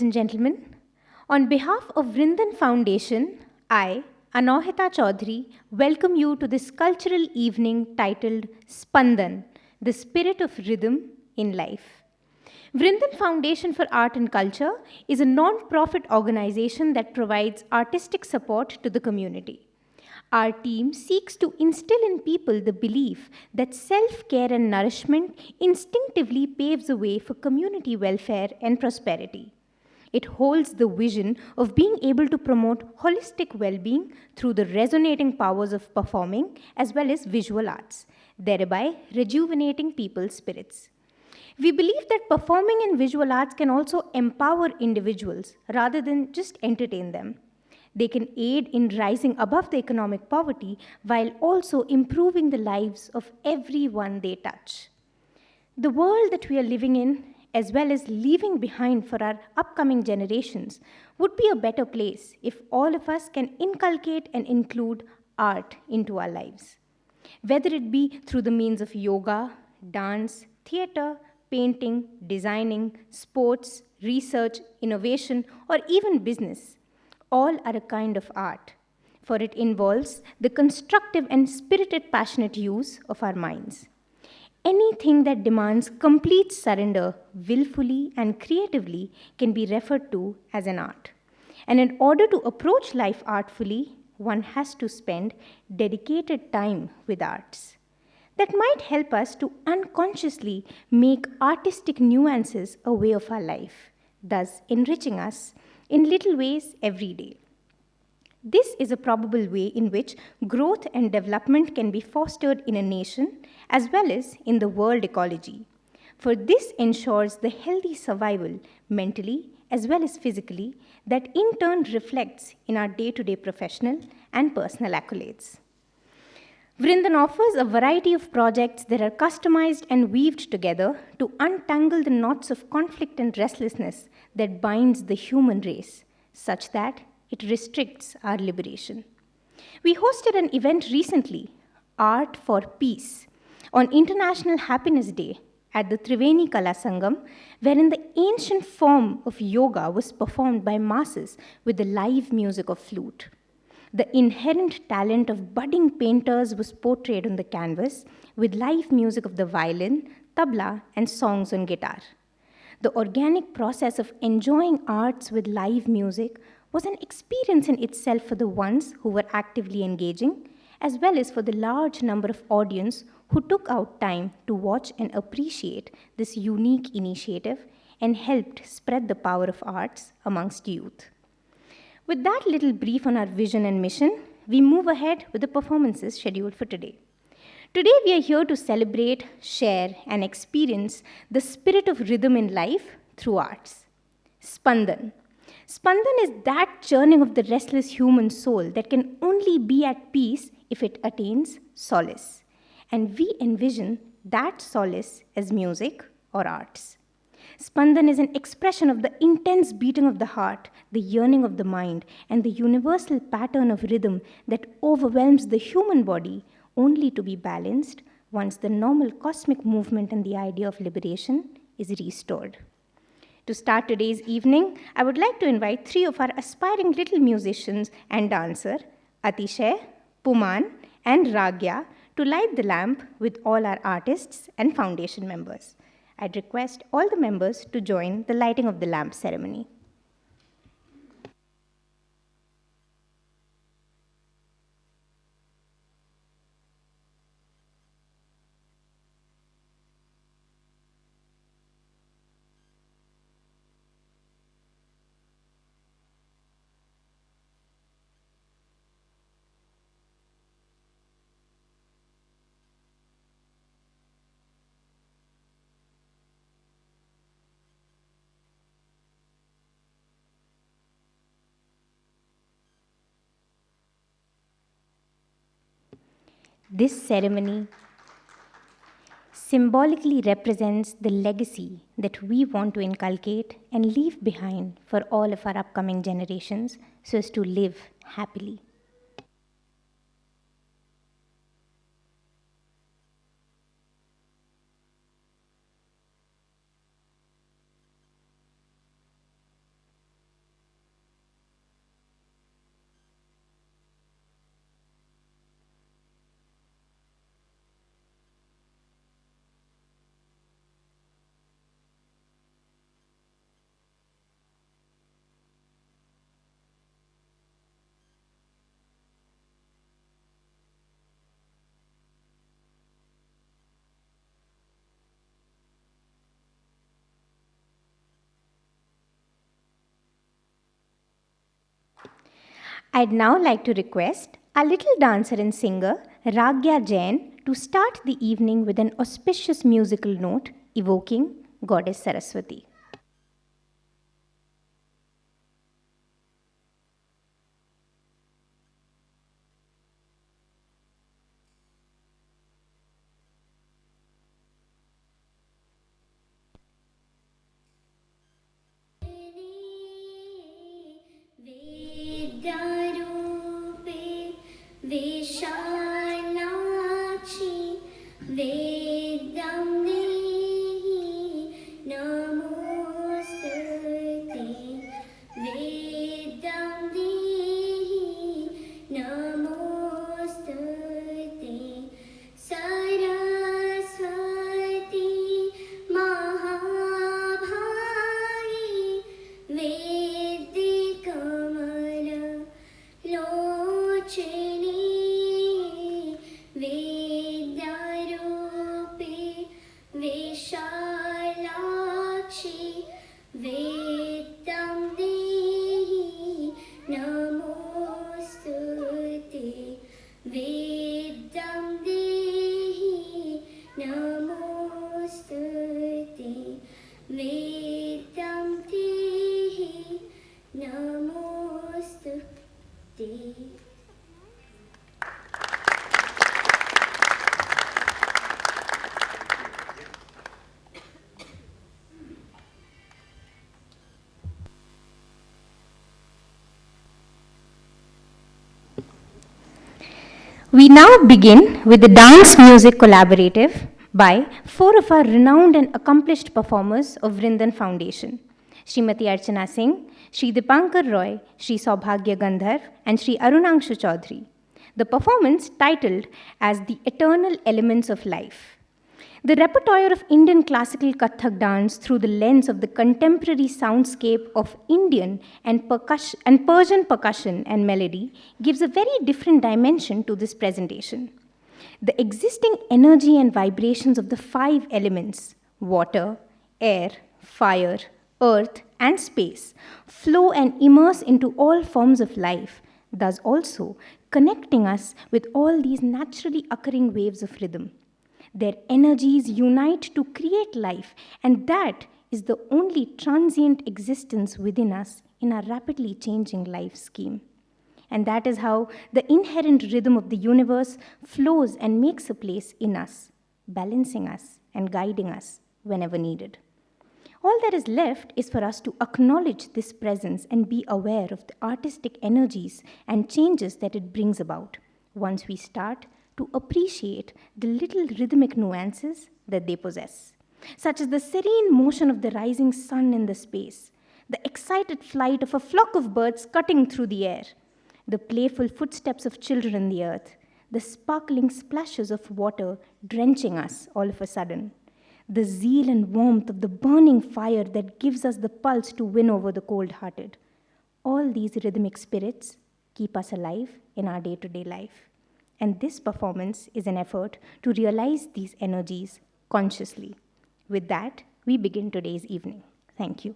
and gentlemen, on behalf of Vrindan Foundation, I, Anohita Chaudhary, welcome you to this cultural evening titled Spandan, the Spirit of Rhythm in Life. Vrindan Foundation for Art and Culture is a non-profit organization that provides artistic support to the community. Our team seeks to instill in people the belief that self care and nourishment instinctively paves the way for community welfare and prosperity. It holds the vision of being able to promote holistic well being through the resonating powers of performing as well as visual arts, thereby rejuvenating people's spirits. We believe that performing in visual arts can also empower individuals rather than just entertain them. They can aid in rising above the economic poverty while also improving the lives of everyone they touch. The world that we are living in, as well as leaving behind for our upcoming generations, would be a better place if all of us can inculcate and include art into our lives. Whether it be through the means of yoga, dance, theatre, painting, designing, sports, research, innovation, or even business, all are a kind of art, for it involves the constructive and spirited, passionate use of our minds. Anything that demands complete surrender willfully and creatively can be referred to as an art. And in order to approach life artfully, one has to spend dedicated time with arts. That might help us to unconsciously make artistic nuances a way of our life, thus enriching us in little ways every day. This is a probable way in which growth and development can be fostered in a nation as well as in the world ecology. For this ensures the healthy survival mentally as well as physically that in turn reflects in our day to day professional and personal accolades. Vrindan offers a variety of projects that are customized and weaved together to untangle the knots of conflict and restlessness that binds the human race, such that it restricts our liberation. We hosted an event recently, Art for Peace, on International Happiness Day at the Triveni Kala Sangam, wherein the ancient form of yoga was performed by masses with the live music of flute. The inherent talent of budding painters was portrayed on the canvas with live music of the violin, tabla, and songs on guitar. The organic process of enjoying arts with live music was an experience in itself for the ones who were actively engaging, as well as for the large number of audience who took out time to watch and appreciate this unique initiative and helped spread the power of arts amongst youth. With that little brief on our vision and mission, we move ahead with the performances scheduled for today. Today, we are here to celebrate, share, and experience the spirit of rhythm in life through arts. Spandan. Spandan is that churning of the restless human soul that can only be at peace if it attains solace. And we envision that solace as music or arts. Spandan is an expression of the intense beating of the heart, the yearning of the mind, and the universal pattern of rhythm that overwhelms the human body only to be balanced once the normal cosmic movement and the idea of liberation is restored. To start today's evening, I would like to invite three of our aspiring little musicians and dancer, Atishay, Puman, and Ragya, to light the lamp with all our artists and foundation members. I'd request all the members to join the lighting of the lamp ceremony. This ceremony symbolically represents the legacy that we want to inculcate and leave behind for all of our upcoming generations so as to live happily. I'd now like to request our little dancer and singer, Ragya Jain, to start the evening with an auspicious musical note evoking Goddess Saraswati. विद्यारूपे Vishalakshi वेदं देहि नमोस्तुते वेदं देहि नमोस्तुते सरस्वती महाभागी लोचने वेद्यारूपे विशालाक्षि वेदं देहि नमोस्तुते वेदं देहि नमोस्तुते वेदं देहि नमोस्तुते. We now begin with the dance music collaborative by 4 of our renowned and accomplished performers of Vrindan Foundation, Srimati Archana Singh, Shri Dipankar Roy, Shri Saubhagya Gandharv, and Shri Arunangshu Chaudhary. The performance, titled as The Eternal Elements of Life. The repertoire of Indian classical Kathak dance through the lens of the contemporary soundscape of Indian and Persian percussion and melody gives a very different dimension to this presentation. The existing energy and vibrations of the 5 elements, water, air, fire, earth, and space, flow and immerse into all forms of life, thus also connecting us with all these naturally occurring waves of rhythm. Their energies unite to create life, and that is the only transient existence within us in our rapidly changing life scheme. And that is how the inherent rhythm of the universe flows and makes a place in us, balancing us and guiding us whenever needed. All that is left is for us to acknowledge this presence and be aware of the artistic energies and changes that it brings about once we start to appreciate the little rhythmic nuances that they possess, such as the serene motion of the rising sun in the space, the excited flight of a flock of birds cutting through the air, the playful footsteps of children in the earth, the sparkling splashes of water drenching us all of a sudden, the zeal and warmth of the burning fire that gives us the pulse to win over the cold-hearted. All these rhythmic spirits keep us alive in our day-to-day life. And this performance is an effort to realize these energies consciously. With that, we begin today's evening. Thank you.